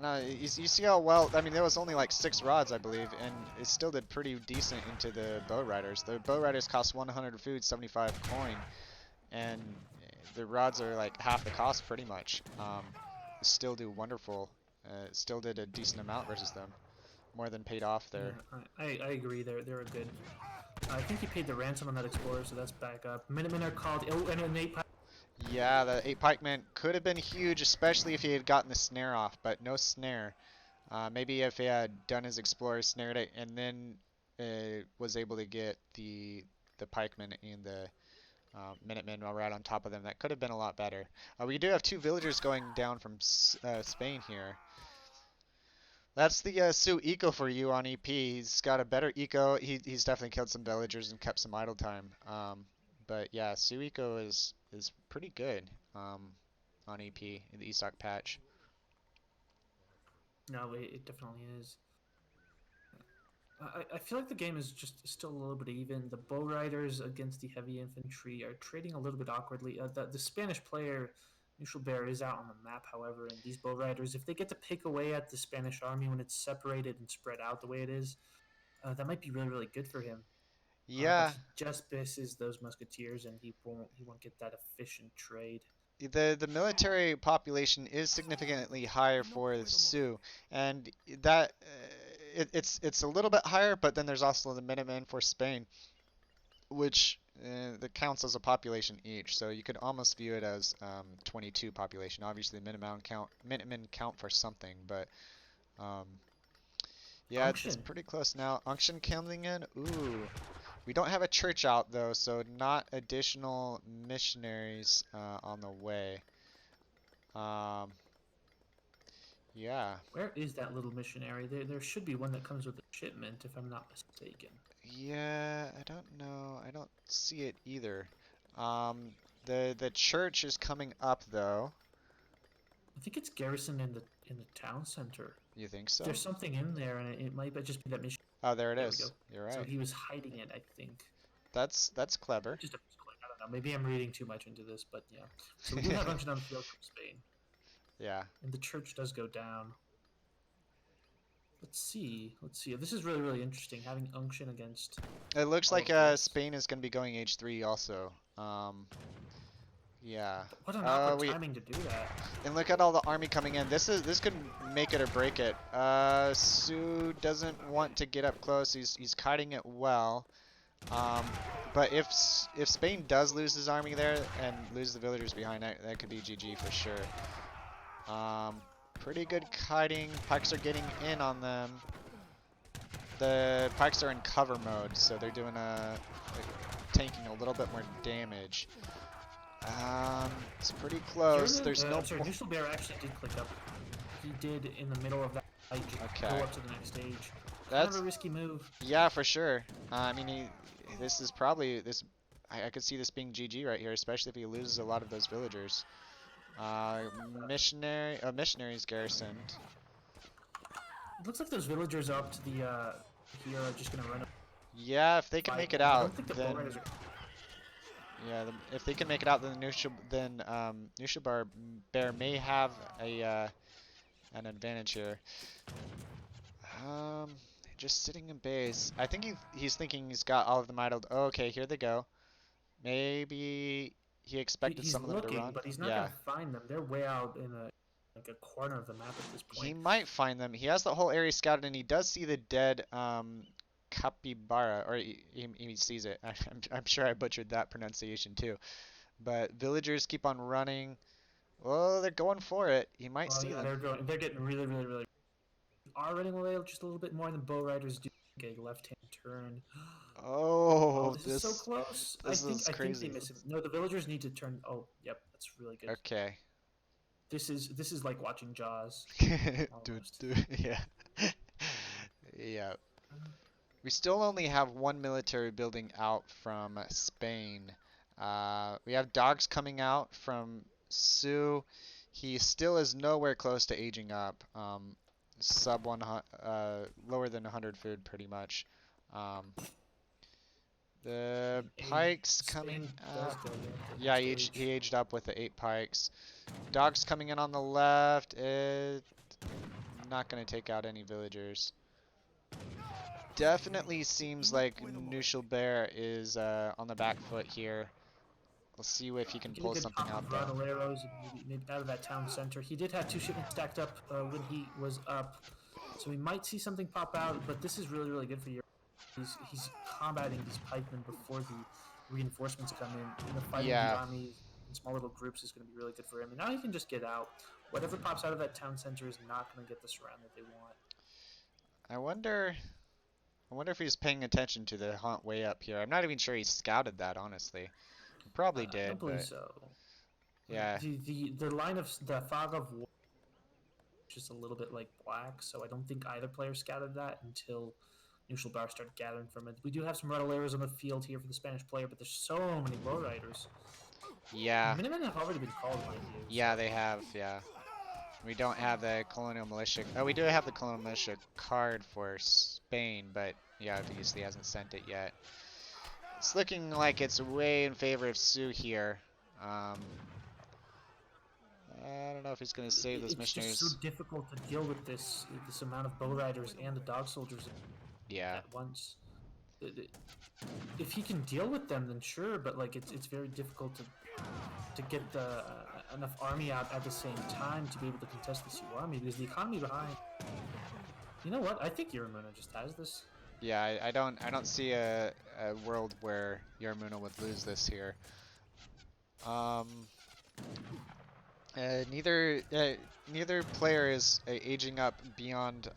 No, you see how well, I mean, there was only like six rods, I believe, and it still did pretty decent into the bow riders. The bow riders cost 100 food, 75 coin, and the rods are like half the cost pretty much. Still do wonderful. Still did a decent amount versus them. More than paid off Yeah, there. I agree. They're a good. I think he paid the ransom on that explorer, so that's back up. Minutemen are called. Oh, and an 8. Yeah, the 8 pikeman could have been huge, especially if he had gotten the snare off, but no snare. Maybe if he had done his explorer, snared it, and then was able to get the pikemen and the Minutemen right on top of them, that could have been a lot better. We do have two villagers going down from Spain here. That's the Sue Eco for you on EP. He's got a better eco. He's definitely killed some villagers and kept some idle time. But yeah, Sue Eco is pretty good on EP in the Estock patch. No, it definitely is. I feel like the game is just still a little bit even. The bow riders against the heavy infantry are trading a little bit awkwardly. The Spanish player Knuschelbär is out on the map, however, and these bow riders, if they get to pick away at the Spanish army when it's separated and spread out the way it is, that might be really, really good for him. But Yeah, he just misses those musketeers, and he won't get that efficient trade. the military population is significantly higher for Sioux, and it's a little bit higher, but then there's also the Minutemen for Spain, which that counts as a population each. So you could almost view it as 22 population. Obviously, Minutemen count for something, but um, yeah, it's Unction. pretty close now. Unction coming in. Ooh, we don't have a church out though, so not additional missionaries on the way. Um, yeah, Where is that little missionary? There should be one that comes with a shipment, if I'm not mistaken. yeah, I don't know. I don't see it either. Um, the church is coming up though. I think it's garrisoned in the town center. You think There's so? something in there, and it might just be that mission. Oh, there it There we go. is. You're So right. he was hiding it, I think. That's clever. Just a misclick. I don't know. Maybe I'm reading too much into this, but yeah. So we do have unction on the field from Spain, Yeah. and the church does go down. Let's see. Let's see. This is really, really interesting. Having unction against It looks all like of this. Spain is going to be going H3 also. Yeah. What an awkward We timing to do that. and look at all the army coming in. This could make it or break it. Sue doesn't want to get up close. He's kiting it well. Um, but if Spain does lose his army there and lose the villagers behind, that could be GG for sure. Pretty good kiting. Pikes are getting in on them. The pikes are in cover mode, so they're doing tanking a little bit more damage. It's pretty close. There's no I'm sorry, Knuschelbär actually did click up. He did in the middle of that fight go Okay, up to the next stage. Kind of a that's risky move. yeah for sure. I mean, this is probably this. I could see this being GG right here, especially if he loses a lot of those villagers. Missionaries garrisoned. It looks like those villagers up to the here are just gonna run up Yeah, if they can fight. make it I out, don't think the bull then riders are. yeah, if they can make it out, then Knuschelbär Bear may have a an advantage here. Um, just sitting in base. I think he's thinking he's got all of them idled. Oh, okay, here they go. Maybe he expected He's some of them to looking, run. but he's not Yeah, gonna find them. They're way out in a like a corner of the map at this he point. might find them. He has the whole area scouted, and he does see the dead capybara, or he sees it. I'm sure I butchered that pronunciation too. But villagers keep on running. Well, they're going for it. He might Oh see yeah, them. they're going. They're getting really, really, really. Are running away just a little bit more than bow riders do. Okay, left-hand turn. Oh, Oh, this is so this close. I this think is I think they crazy. miss it. No, the villagers need to turn. Oh, yep, that's really good. Okay. This is like watching Jaws almost. Yeah. Yeah. We still only have one military building out from Spain. We have dogs coming out from Sioux. He still is nowhere close to aging up. Sub 100, lower than 100 food pretty much. Um, the And age. pikes coming Spain does up. go there to the Yeah, next stage. he aged up with the 8 pikes. Dogs coming in on the left. Not going to take out any villagers. Definitely seems like Knuschelbär is on the back foot here. We'll see if he can Get a pull good something pop out of though. Radoleros, maybe out of that town center. He did have two shipments stacked up when he was up, so we might see something pop out. But this is really, really good for you. He's combating these pikemen before the reinforcements come in. Fighting the Yeah, armies in small little groups is going to be really good for him. And now he can just get out. Whatever pops out of that town center is not going to get the surround that they want. I wonder. I wonder if he's paying attention to the hunt way up here. I'm not even sure he scouted that, honestly. He probably I don't did, believe but so. yeah, The line of the fog of war is just a little bit like black, so I don't think either player scouted that until Bar started gathering from it. We do have some Radoleros on the field here for the Spanish player, but there's so many lowriders. And yeah, the Minutemen have already been called, mind you. So. yeah. They have, yeah. We don't have the colonial militia. Oh, we do have the colonial militia card for Spain, but yeah, obviously hasn't sent it yet. It's looking like it's way in favor of Sioux here. Um, I don't know if he's going to save those It's just so missionaries. difficult to deal with this amount of bow riders and the dog soldiers Yeah. at once. If he can deal with them, then sure, but like it's very difficult to get the enough army out at the same time to be able to contest the Sioux army because the economy behind. You know what? I think Yurimuno just has this. Yeah, I don't see a world where Jerimuno would lose this here. Um, neither player is aging up beyond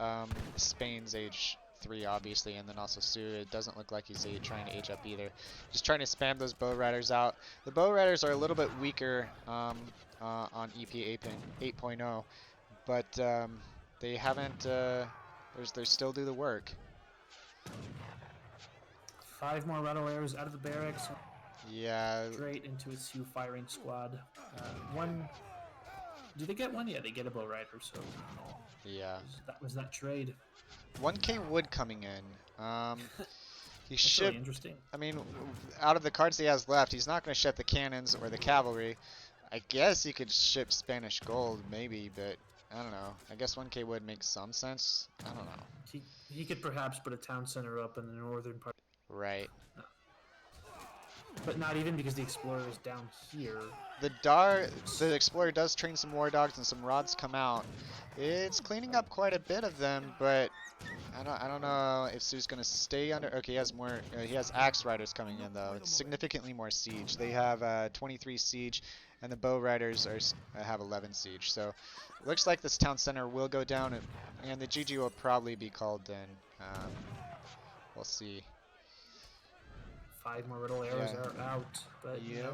Spain's age 3, obviously, and then also Sue. It doesn't look like he's trying to age up either. Just trying to spam those bow riders out. The bow riders are a little bit weaker on EP 8.0, but they haven't. They still do the work. 5 more rattle arrows out of the barracks, Yeah, straight into a Sioux firing squad. One. Do they get one? Yeah, they get a bow rider. So yeah. that was that trade. 1K wood coming in. He That's really should. interesting. I mean, out of the cards he has left, he's not going to ship the cannons or the cavalry. I guess he could ship Spanish gold, maybe, but I don't know. I guess 1K would make some sense. I don't know. He could perhaps put a town center up in the northern part, Right. but not even because the explorer is down here. The Explorer does train some War Dogs and some rods come out. It's cleaning up quite a bit of them, but I don't know if Sue's gonna stay under. Okay, he has more. He has Axe Riders coming in though. It's significantly more siege. They have 23 siege, and the Bow Riders have 11 siege. So it looks like this town center will go down, and the GG will probably be called then. We'll see. 5 more riddle arrows Yeah. are out, but Yep.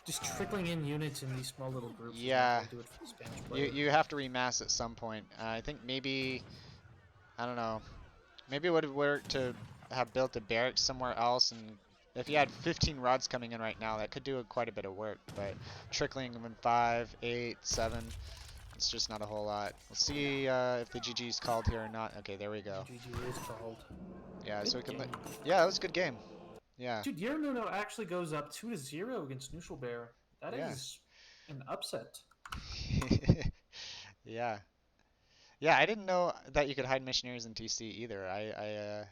just trickling in units in these small little groups is not Yeah. going to do it for the Spanish You player. you have to remass at some point. I think maybe I don't know. Maybe it would have worked to have built a barracks somewhere else, and if you had 15 rods coming in right now, that could do quite a bit of work. But trickling them in 5, 8, 7, it's just not a whole lot. We'll see if the GG's called here or not. Okay, there we go. GG is called. Yeah, so Good we can. game. Yeah, it was a good game. Yeah, Dude, Jerimuno actually goes up 2-0 against Knuschelbär. That yeah, is an upset. yeah, yeah. I didn't know that you could hide missionaries in TC either. I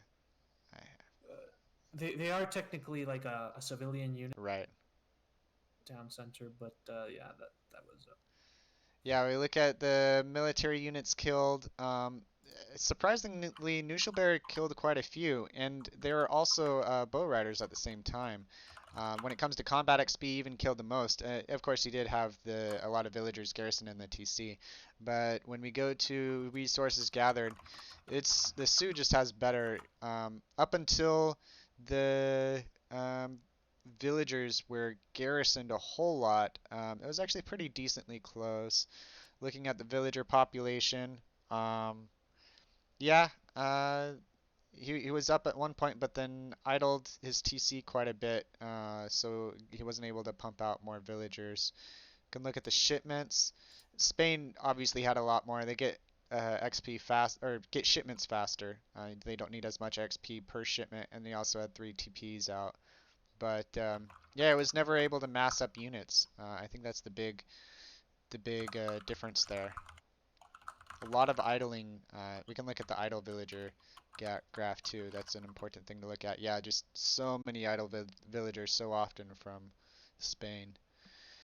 They are technically like a civilian unit right. town center, but yeah, that was. Yeah, we look at the military units killed. Surprisingly, Nushelberg killed quite a few, and there are also bow riders at the same time. When it comes to combat XP, he even killed the most. Of course, he did have a lot of villagers garrisoned in the TC, but when we go to resources gathered, it's the Sioux just has better. Up until the villagers were garrisoned a whole lot, it was actually pretty decently close. Looking at the villager population, um, yeah, he was up at one point, but then idled his TC quite a bit, so he wasn't able to pump out more villagers. Can look at the shipments. Spain obviously had a lot more. They get XP fast or get shipments faster. They don't need as much XP per shipment, and they also had 3 TPs out. But yeah, it was never able to mass up units. I think that's the big difference there. A lot of idling. We can look at the idle villager graph too. That's an important thing to look at. Yeah, just so many idle villagers so often from Spain.